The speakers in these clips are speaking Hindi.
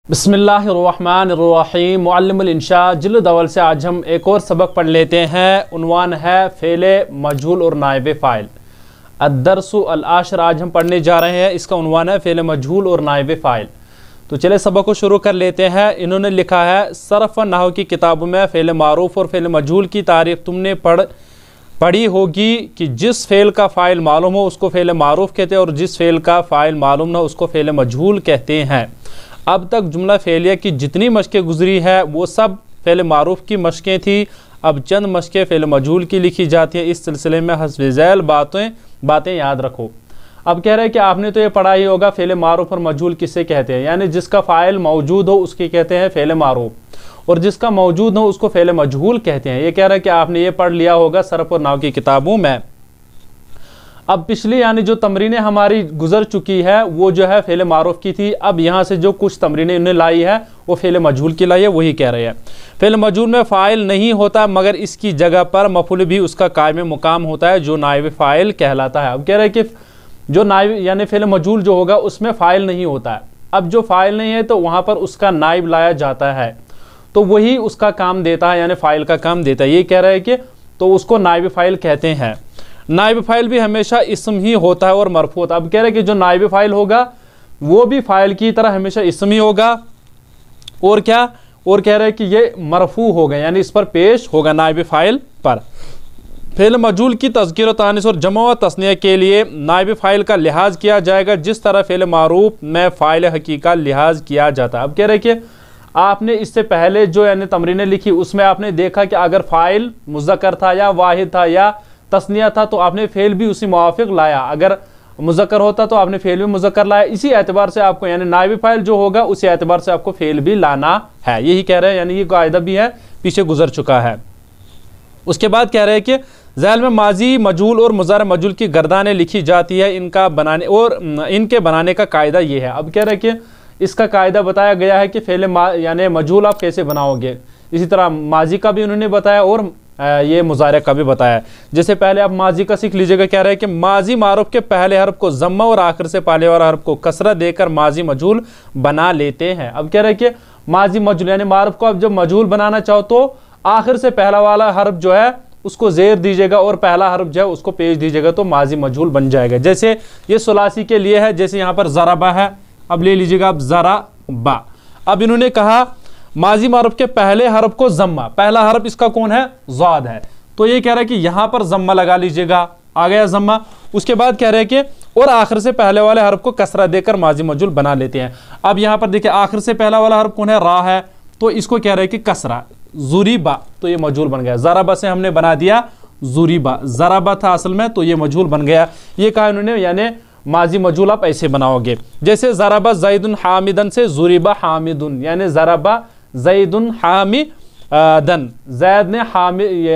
बिस्मिल्लाहिर्रहमानिर्रहीम। मुअल्लिमुल इंशा जिल्द अव्वल से आज हम एक और सबक पढ़ लेते हैं। उन्वान है फ़ेले मजहूल और नाइब फ़ाइल। अद्दरसु अल आशर आज हम पढ़ने जा रहे हैं। इसका उन्वान है फ़ेले मजहूल और नाइब फ़ाइल। तो चले सबक को शुरू कर लेते हैं। इन्होंने लिखा है, सरफ़ नहव की किताबों में फ़ेले मारूफ़ और फ़ेले मजहूल की तारीफ़ तुमने पढ़ी होगी कि जिस फ़ेल का फ़ाइल मालूम हो उसको फ़ेले मारूफ़ कहते हैं और जिस फ़ेल का फ़ाइल मालूम न हो उसको फ़ेले मजहूल कहते हैं। अब तक जुमला फ़ेलिया की जितनी मशक़ें गुजरी है वो सब फ़ेल मारूफ़ की मशक़ें थी। अब चंद मशक़ें फ़ेल मजहूल की लिखी जाती है। इस सिलसिले में हस्ब ज़ैल बातें याद रखो। अब कह रहे हैं कि आपने तो ये पढ़ा ही होगा फ़ेल मारूफ़ और मजहूल किसे कहते हैं, यानी जिसका फ़ाइल मौजूद हो उसकी कहते हैं फ़ेल मारूफ़ और जिसका मौजूद न हो उसको फ़ेल मजहूल कहते हैं। ये कह रहे हैं कि आपने ये पढ़ लिया होगा सरफ़ और नाहव की किताबों में। अब पिछली यानी जो तमरीनें हमारी गुजर चुकी है वो जो है फ़ेल मारूफ़ की थी। अब यहाँ से जो कुछ तमरीनें इन्हें लाई है वो फ़ेल मजहूल की लाई है, वही कह रहे हैं। फ़ेल मजहूल में फ़ाइल नहीं होता मगर इसकी जगह पर मफ़ूल भी उसका कायम मुकाम होता है जो नाइब फ़ाइल कहलाता है। अब कह रहे हैं कि जो नाइब यानी फ़ेल मजहूल जो होगा उसमें फ़ाइल नहीं होता है। अब जो फ़ाइल नहीं है तो वहाँ पर उसका नाइब लाया जाता है तो वही उसका काम देता है, यानी फ़ाइल का काम देता है। ये कह रहे हैं कि तो उसको नाइब फ़ाइल कहते हैं। नाइब फ़ाइल भी हमेशा इस्म ही होता है और मरफू होता है। अब कह रहे हैं कि जो नाइब फ़ाइल होगा वो भी फ़ाइल की तरह हमेशा इस्म ही होगा और क्या, और कह रहे हैं कि ये मरफू होगा यानी इस पर पेश होगा नाइब फ़ाइल पर। फ़ेल मजहूल की तज़कीर व तानीस और जमा व तस्निया के लिए नाइब फ़ाइल का लिहाज किया जाएगा जिस तरह फ़ेल मारूफ़ में फ़ाइल हक़ीक़ी का लिहाज किया जाता है। अब कह रहे हैं कि आपने इससे पहले जो यानी तमरीनें लिखी उसमें आपने देखा कि अगर फ़ाइल मुज़क्कर था या वाहिद था या तस्निया था तो आपने फ़ेल भी उसी मुवाफ़िक़ लाया। अगर मुज़क्कर होता तो आपने फ़ेल भी मुज़क्कर लाया। इसी एतबार से आपको यानी नाइब फ़ाइल जो होगा उसी एतबार से आपको फ़ेल भी लाना है। यही कह रहे हैं, यानी ये कायदा भी है, पीछे गुजर चुका है। उसके बाद कह रहे हैं कि ज़ैल में माजी मजहूल और मुज़ार मजहूल की गर्दानें लिखी जाती है। इनका बनाने और इनके बनाने का कायदा ये है। अब कह रहे हैं कि इसका कायदा बताया गया है कि फ़ेल यानी मजहूल आप कैसे बनाओगे। इसी तरह माजी का भी उन्होंने बताया और ये मुज़ारे का भी बताया। जैसे पहले आप माजी का सीख लीजिएगा। कह रहे हैं कि माजी मारूफ़ के पहले हर्फ को ज़म्मा और आखिर से पहले वाला हर्फ को कसरा देकर माजी मजहूल बना लेते हैं। अब कह रहे हैं कि माजी मजहूल यानी मारूफ़ को अब जब मजहूल बनाना चाहो तो आखिर से पहला वाला हर्फ जो है उसको ज़ेर दीजिएगा और पहला हर्फ जो है उसको पेश दीजिएगा तो माजी मजहूल बन जाएगा। जैसे ये सुलासी के लिए है, जैसे यहाँ पर ज़राबा है। अब ले लीजिएगा अब ज़राबा। अब इन्होंने कहा माजी मारूफ के पहले हरफ को जम्मा, पहला हरफ इसका कौन है, ज़ाद है, तो ये कह रहा है कि यहां पर जम्मा लगा लीजिएगा, आ गया जम्मा। उसके बाद कह रहे हैं कि और आखिर से पहले वाले हरफ को कसरा देकर माजी मजहूल बना लेते हैं। अब यहां पर देखिए आखिर से पहला वाला हरफ कौन है, रा है, तो इसको कह रहे हैं कि कसरा, जुरीबा, तो ये मजहूल बन गया। ज़राबा से हमने बना दिया जुरीबा, ज़राबा था असल में तो ये मजहूल बन गया। ये कहा उन्होंने यानी माजी मजहूल आप ऐसे बनाओगे। जैसे ज़राबा ज़ैदुन हामिदन से जुरीबा हामिदुन, यानी ज़राबा ज़ैदुन हामिदन, ज़ैद ने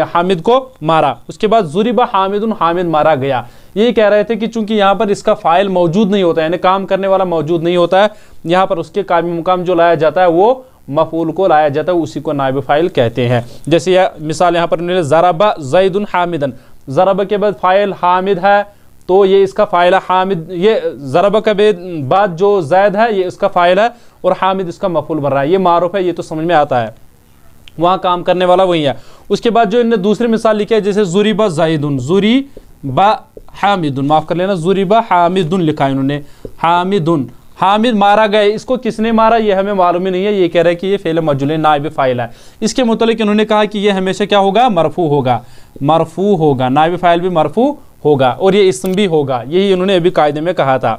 हामिद को मारा। उसके बाद जुरीबा हामिदुन, हामिद मारा गया। ये कह रहे थे कि चूंकि यहाँ पर इसका फ़ाइल मौजूद नहीं होता है, यानी काम करने वाला मौजूद नहीं होता है, यहाँ पर उसके कायम मुकाम जो लाया जाता है वो मफ़ूल को लाया जाता है, उसी को नाइब फ़ाइल कहते हैं। जैसे यह मिसाल यहाँ पर ज़राबा ज़ैदुन हामिदन, ज़राबा के बाद फ़ाइल हामिद है तो ये इसका फ़ाइल है हामिद। ये ज़राबा के बाद जो ज़ैद है ये इसका फ़ाइल है और हामिद इसका मफ़ूल बन रहा है। ये मारूफ़ है, ये तो समझ में आता है, वहाँ काम करने वाला वही है। उसके बाद जो इन्होंने दूसरी मिसाल लिखी है, जैसे जुरीबा ज़ैदुन, जुरीबा हामिदुन, माफ़ कर लेना, जुरीबा हामिदुन लिखा है इन्होंने, हामिदुन, हामिद मारा गया। इसको किसने मारा ये हमें मालूम ही नहीं है। ये कह रहे हैं कि ये फ़ेल मजहूल नाइब फ़ाइल है। इसके मुतालिक इन्होंने कहा कि ये हमेशा क्या होगा, मरफू होगा, मरफू होगा, नाइब फ़ाइल भी मरफू होगा और ये इस्म भी होगा। यही उन्होंने अभी कायदे में कहा था।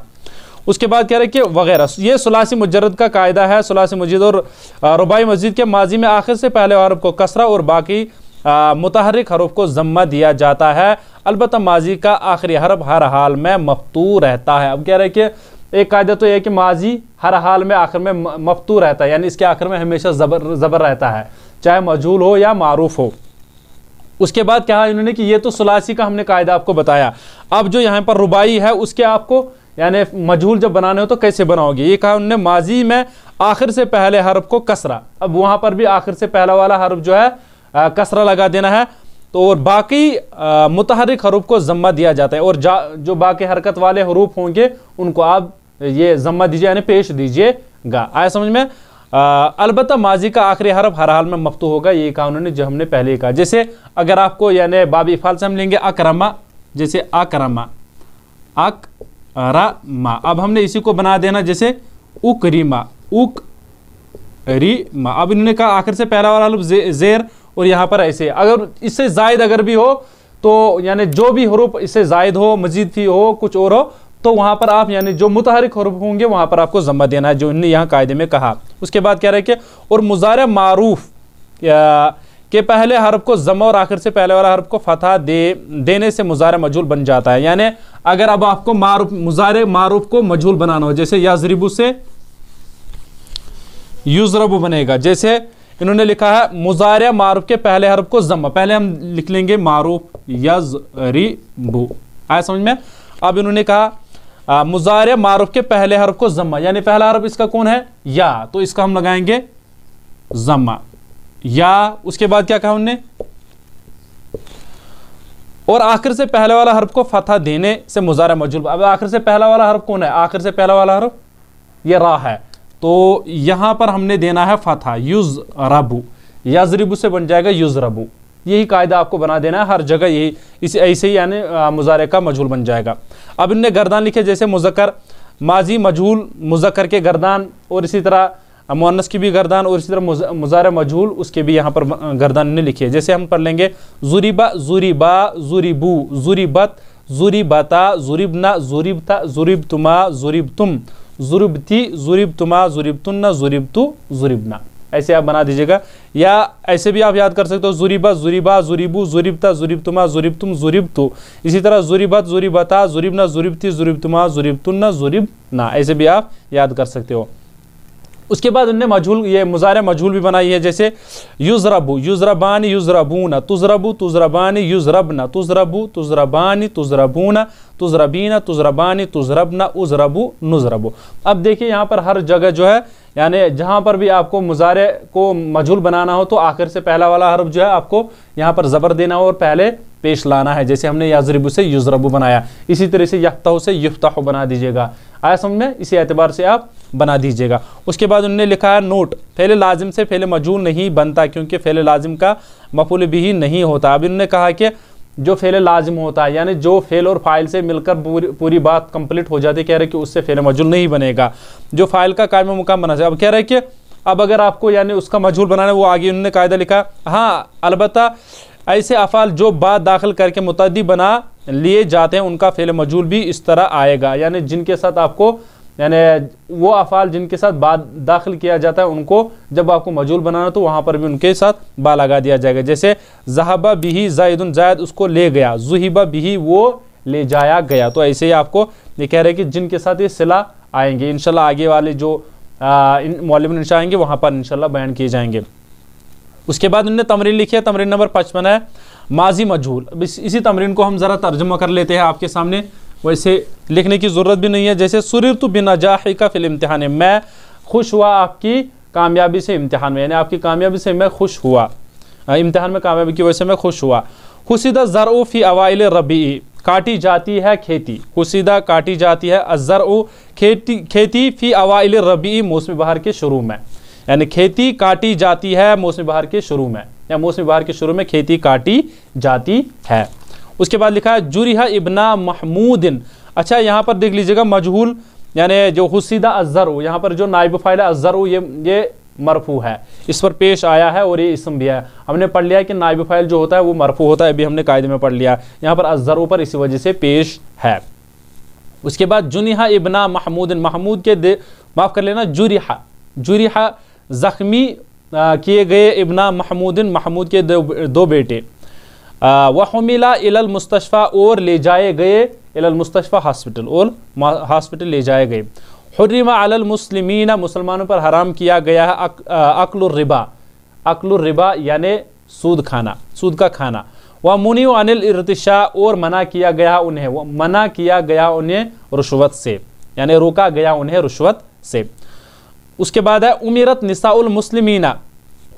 उसके बाद कह रहे हैं कि वगैरह, ये सुलासी मुजर्रद का कायदा है। सुलासी मजीद और रुबाई मजीद के माजी में आखिर से पहले हरफ को कसरा और बाकी मुतहर्रिक हरफ को ज़म्मा दिया जाता है। अलबत्ता माजी का आखिरी हरफ हर हाल में मफ्तू रहता है। अब कह रहे हैं कि एक कायदा तो यह है कि माजी हर हाल में आखिर में मफ्तू रहता है, यानी इसके आखिर में हमेशा ज़बर रहता है, चाहे मजहूल हो या मारूफ हो। उसके बाद कहा इन्होंने कि ये तो सुलासी का हमने कायदा आपको बताया। अब जो यहाँ पर रुबाई है उसके आपको यानी मजहूल जब बनाने हो तो कैसे बनाओगे। ये कहा उन्होंने माजी में आखिर से पहले हरफ को कसरा, अब वहाँ पर भी आखिर से पहला वाला हरफ जो है कसरा लगा देना है, तो और बाकी मुतहर्रिक हरूफ को ज़म्मा दिया जाता है और जो बाकी हरकत वाले हरूफ होंगे उनको आप ये ज़म्मा दीजिए यानी पेश दीजिएगा। आया समझ में। अलबत्ता माजी का आखिरी हरफ हर हाल में मफ्तू होगा, ये कहा उन्होंने जो हमने पहले ही कहा। जैसे अगर आपको यानी बाब इफ़ाल से हम लेंगे अकरमा, जैसे अकरमा अकरमा, अब हमने इसी को बना देना जैसे उकरीमा उकरीमा। अब इन्होंने कहा आखिर से पहला वाला हरफ जेर, और यहाँ पर ऐसे अगर इससे जायद अगर भी हो तो यानी जो भी हरूफ इससे जायद हो, मजीद भी हो, कुछ और हो, तो वहां पर आप यानी जो मुतहरिक हरूफ होंगे वहां पर आपको ज़म्मा देना है, जो इन्होंने यहाँ कायदे में कहा। उसके बाद कह रहे हैं कि और मुज़ारे मारूफ के पहले हरफ को ज़म्मा और आखिर से पहले वाला हरफ को फतह देने से मुज़ारे मजहूल बन जाता है। यानी अगर अब आपको मुज़ारे मारूफ को मजहूल बनाना हो, जैसे यज़रिबु से युज़रबु बनेगा, जैसे इन्होंने लिखा है मुज़ारे मारूफ के पहले हरफ को ज़म्मा, पहले हम लिख लेंगे मारूफ यज़रिबु, आया समझ में। अब इन्होंने कहा मुज़ारे मारूफ के पहले हरफ को ज़म्मा, यानी पहला हरफ इसका कौन है या, तो इसका हम लगाएंगे ज़म्मा या। उसके बाद क्या कहा उन्होंने, और आखिर से पहले वाला हरफ को फतह देने से मुज़ारे मजहूल। अब आखिर से पहला वाला हरफ कौन है, आखिर से पहला वाला हरफ ये रा है, तो यहां पर हमने देना है फतह, युज़रबु, यज़रिबु से बन जाएगा युज़रबु। यही कायदा आपको बना देना है हर जगह, यही इस ऐसे ही यानी मुज़ारे का मजहूल बन जाएगा। अब इनने गर्दान लिखे, जैसे मुज़क्कर माजी मजहूल मुज़क्कर के गर्दान, और इसी तरह मुअन्नस की भी गर्दान, और इसी तरह मुज़ारे मजहूल उसके भी यहाँ पर गर्दान ने लिखी है। जैसे हम पढ़ लेंगे ज़ुरिबा ज़ुरिबा ज़ुरिबू ज़ुरिबत ज़ुरिबता ज़ुरिबना ज़ुरिबता ज़ुरिबतुमा ज़ुरिबतुम ज़ुरिबती ज़ुरिबतुमा ज़ुरिबतुन्ना ज़ुरिबतु ज़ुरिबना, ऐसे आप बना दीजिएगा। या ऐसे भी आप याद कर सकते हो ज़ुरिबा ज़ुरिबा ज़ुरिबू ज़ुरिबता ज़ुरिबतुमा ज़ुरिबतुम ज़ुरिबतु, इसी तरह ज़ुरिबत ज़ुरिबता ज़ुरिबना ज़ुरिबती ज़ुरिबतुमा ज़ुरिबतुन्ना ज़ुरिबना, ऐसे भी आप याद कर सकते हो। उसके बाद उनने मजहूल ये मुज़ारे मजहूल भी बनाई है, जैसे युज़रबु युज़रबानी युज़रबूना तुज़रबु तुज़रबानी युज़रबना तुज़रबु तुज़रबानी तुज़रबूना तुज़रबीना तुज़रबानी तुज़रबना उज़रबु नुज़रबु। अब देखिए यहाँ पर हर जगह जो है यानी जहाँ पर भी आपको मुज़ारे को मजहूल बनाना हो तो आखिर से पहला वाला हरफ जो है आपको यहाँ पर ज़बर देना हो और पहले पेश लाना है। जैसे हमने यज़रिबु से युज़रबु बनाया, इसी तरह से यफ्तहु से युफ्तहु बना दीजिएगा, आया समझ में, इसी एतबार से आप बना दीजिएगा। उसके बाद उन्होंने लिखा है नोट, फेले लाजिम से फेले मजहूल नहीं बनता क्योंकि फेले लाजिम का मफूल बिही नहीं होता। अब इन्होंने कहा कि जो फेले लाजिम होता है यानी जो फेल और फाइल से मिलकर पूरी बात कंप्लीट हो जाती है, कह रहे कि उससे फेले मजहूल नहीं बनेगा, जो फाइल का कायम मुकाम बना चाहिए। अब कह रहे कि अब अगर आपको यानी उसका मजहूल बनाना है, वो आगे उन्होंने कायदा लिखा, हाँ अलबत्ता ऐसे अफ़ाल जो बात दाखिल करके मुतअद्दी बना लिए जाते हैं उनका फेल मजहूल भी इस तरह आएगा, यानी जिनके साथ आपको यानी वो अफ़ाल जिनके साथ बात दाखिल किया जाता है उनको जब आपको मजहूल बनाना तो वहाँ पर भी उनके साथ बा लगा दिया जाएगा। जैसे ज़हबा बिही ज़ैदुन, ज़ैद उसको ले गया, ज़ुहिबा बिही वो ले जाया गया। तो ऐसे ही आपको ये कह रहे हैं कि जिनके साथ ये सिला आएंगे, इंशाल्लाह आगे वाले जो मौलिम इंशा आएंगे वहाँ पर इंशाल्लाह बयान किए जाएंगे। उसके बाद उन्होंने तमरीन लिखी है, तमरीन नंबर 55 है माजी मजहूल। इसी तमरीन को हम ज़रा तर्जुमा कर लेते हैं आपके सामने, वैसे लिखने की ज़रूरत भी नहीं है। जैसे सुरिरतु बिनजाहिका फिल इम्तिहान, मैं खुश हुआ आपकी कामयाबी से इम्तिहान में, यानी आपकी कामयाबी से मैं खुश हुआ, इम्तिहान में कामयाबी की वजह से मैं खुश हुआ। खुशीदा ज़रउ फ़ी अवाइल रबी, काटी जाती है खेती, खुशीदा काटी जाती है, अज़रउ खेती फ़ी अवाइल रबी मौसम बहार के शुरू में, यानी खेती काटी जाती है मौसम बहार के शुरू में, या मौसम बहार के शुरू में खेती काटी जाती है। उसके बाद लिखा है जुरिहा इब्ना महमूदिन। अच्छा यहाँ पर देख लीजिएगा मजहूल यानी जो हुसीदा अज़रउ, यहाँ पर जो नाइब फ़ाइल अज़रउ ये मरफू है, इस पर पेश आया है और ये इसम भी है। हमने पढ़ लिया कि नाइब फ़ाइल जो होता है वो मरफू होता है, अभी हमने कायदे में पढ़ लिया, यहाँ पर अज़रउ पर इसी वजह से पेश है। उसके बाद जुनिहा इब्ना महमूदिन, महमूद के माफ़ कर लेना जुरिहा ज़ख्मी किए गए इब्ना महमूदिन, महमूद के दो बेटे, वहमिला इलल मुस्तशफ़ा और ले जाए गए, इलल मुस्तशफ़ा हॉस्पिटल और हॉस्पिटल ले जाए गए। हुर्रिमा अलल मुस्लिमीना, मुसलमानों पर हराम किया गया है अक्लुर रिबा, अक्लुर रिबा यानी सूद खाना, सूद का खाना। व मुनिउ अनिल इर्तिशा, और मना किया गया उन्हें, वो मना किया गया उन्हें रुश्वत से, यानी रोका गया उन्हें रुश्वत से। उसके बाद है उमिरत निसाउल मुस्लिमीना,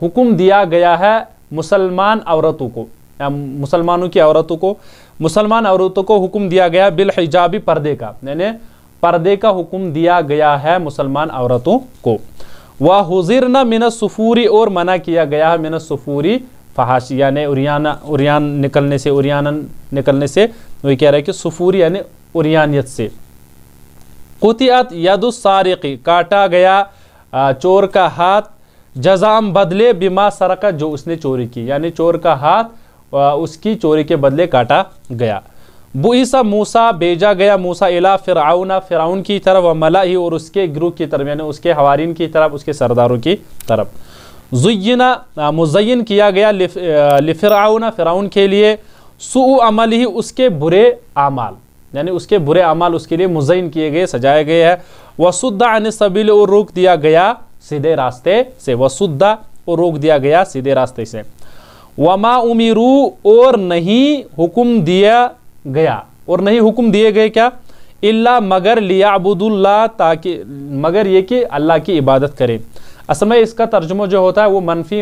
हुक्म दिया गया है मुसलमान औरतों को, मुसलमानों की औरतों को, मुसलमान औरतों को हुक्म दिया गया बिल हिजाबी, पर्दे का, यानी पर्दे का हुक्म दिया गया है मुसलमान औरतों को। व हुज़िरना मिन सुफूरी, और मना किया गया है मिन सुफूरी फहाशी यानी उरियान निकलने से, उरियानन निकलने से, वही कह रहा है कि सुफूरी यानी उरियानियत से। कुतियत यदुस सारिक़ी, काटा गया चोर का हाथ, जज़ाम बदले बिमा सरका, जो उसने चोरी की, यानी चोर का हाथ उसकी चोरी के बदले काटा गया। बुईसा मूसा, भेजा गया मूसा इला फ़िरऔन, फ़िरऔन की तरफ, व मलाही, और उसके ग्रुह की तरफ यानी उसके हवारीन की तरफ, उसके सरदारों की तरफ। ज़ुय्यिना, मुज़य्यन किया गया लिफ़िरऔन, फ़िरऔन के लिए, सुउ अमलिही, उसके बुरे आमाल, यानी उसके बुरे अमाल उसके लिए मुज़य्यन किए गए, सजाए गए हैं। वसुद्दा अन सबील, और रोक दिया गया सीधे रास्ते से, वसुद्दा, और रोक दिया गया सीधे रास्ते से। वमा उमिरू, और नहीं हुक्म दिया गया, और नहीं हुक्म दिए गए क्या, इल्ला मगर लियाबुदुल्लाह, ताकि मगर ये कि अल्लाह की इबादत करें। असल में इसका तर्जुमा जो होता है वो मनफी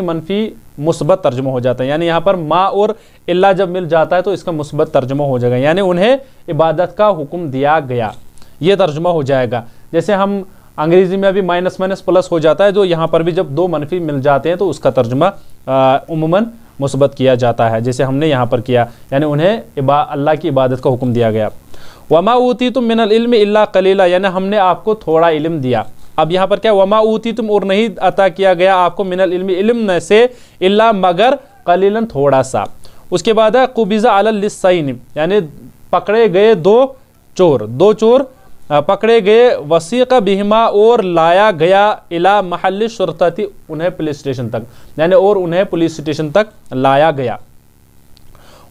मुस्बत तर्जुमा हो जाता है, यानी यहाँ पर मा और इल्ला जब मिल जाता है तो इसका मुस्बत तर्जुमा हो जाएगा, यानी उन्हें इबादत का हुक्म दिया गया, ये तर्जुमा हो जाएगा। जैसे हम अंग्रेजी में अभी माइनस माइनस प्लस हो जाता है, तो यहाँ पर भी जब दो मनफी मिल जाते हैं तो उसका तर्जुमा उम्मन मुस्बत किया जाता है, जैसे हमने यहाँ पर किया, यानी उन्हें अल्लाह की इबादत का हुक्म दिया गया। वमा ऊतीतुम मिनल इल्मि इल्ला कलीला, यानी हमने आपको थोड़ा इल्म दिया। अब यहाँ पर क्या, वमा ऊतीतुम, और नहीं अता किया गया आपको, मिनल इल्मि, इल्म में से, इल्ला मगर, कलीलन, थोड़ा सा। उसके बाद है कुबिज़ा अलल लिस्सैन, यानी पकड़े गए दो चोर पकड़े गए, वसीक़ा बिहिमा, और लाया गया, इला महल्ल शुरतती, उन्हें पुलिस स्टेशन तक, यानी और उन्हें पुलिस स्टेशन तक लाया गया।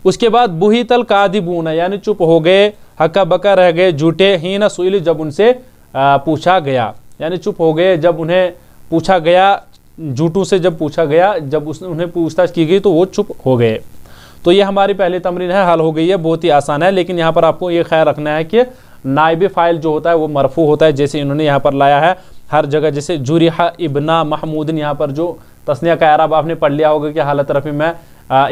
उसके बाद बुहीतल कादिबून, यानी चुप हो गए, हक्का बक्का रह गए, झूठे, हीना सुइल, जब उनसे पूछा गया, यानी चुप हो गए जब उन्हें पूछा गया, झूठों से जब पूछा गया, जब उन्हें पूछताछ की गई तो वो चुप हो गए। तो ये हमारी पहली तमरीन है, हल हो गई है, बहुत ही आसान है। लेकिन यहाँ पर आपको ये ख्याल रखना है कि नाइब फ़ाइल जो होता है वो मरफू होता है, जैसे इन्होंने यहाँ पर लाया है हर जगह, जैसे जुरिहा इब्ना महमूदिन, यहाँ पर जो तस्निया का एराब आपने पढ़ लिया होगा कि हालत रफ़ी में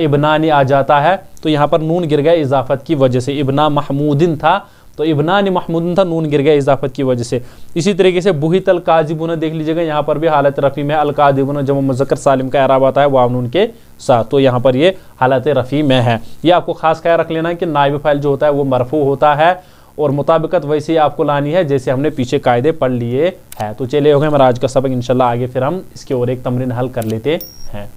इब्नानी आ जाता है, तो यहाँ पर नून गिर गया इजाफत की वजह से, इब्ना महमूदिन था तो इब्नानी महमूदिन था, नून गिर गया इजाफत की वजह से। इसी तरीके से बुहितल काजिबुन देख लीजिएगा, यहाँ पर भी हालत रफ़ी में अल काजिबुन जब मुज़क्कर सालिम का एराब आता है वाव नून के साथ, तो यहाँ पर ये हालत रफ़ी में है। ये आपको खास ख्याल रख लेना है कि नाइब फ़ाइल जो होता है वो मरफू होता है, और मुताबिकत वैसे ही आपको लानी है जैसे हमने पीछे कायदे पढ़ लिए हैं। तो चलिए हो गए हमारा आज का सबक, इंशाल्लाह आगे फिर हम इसके और एक तमरीन हल कर लेते हैं।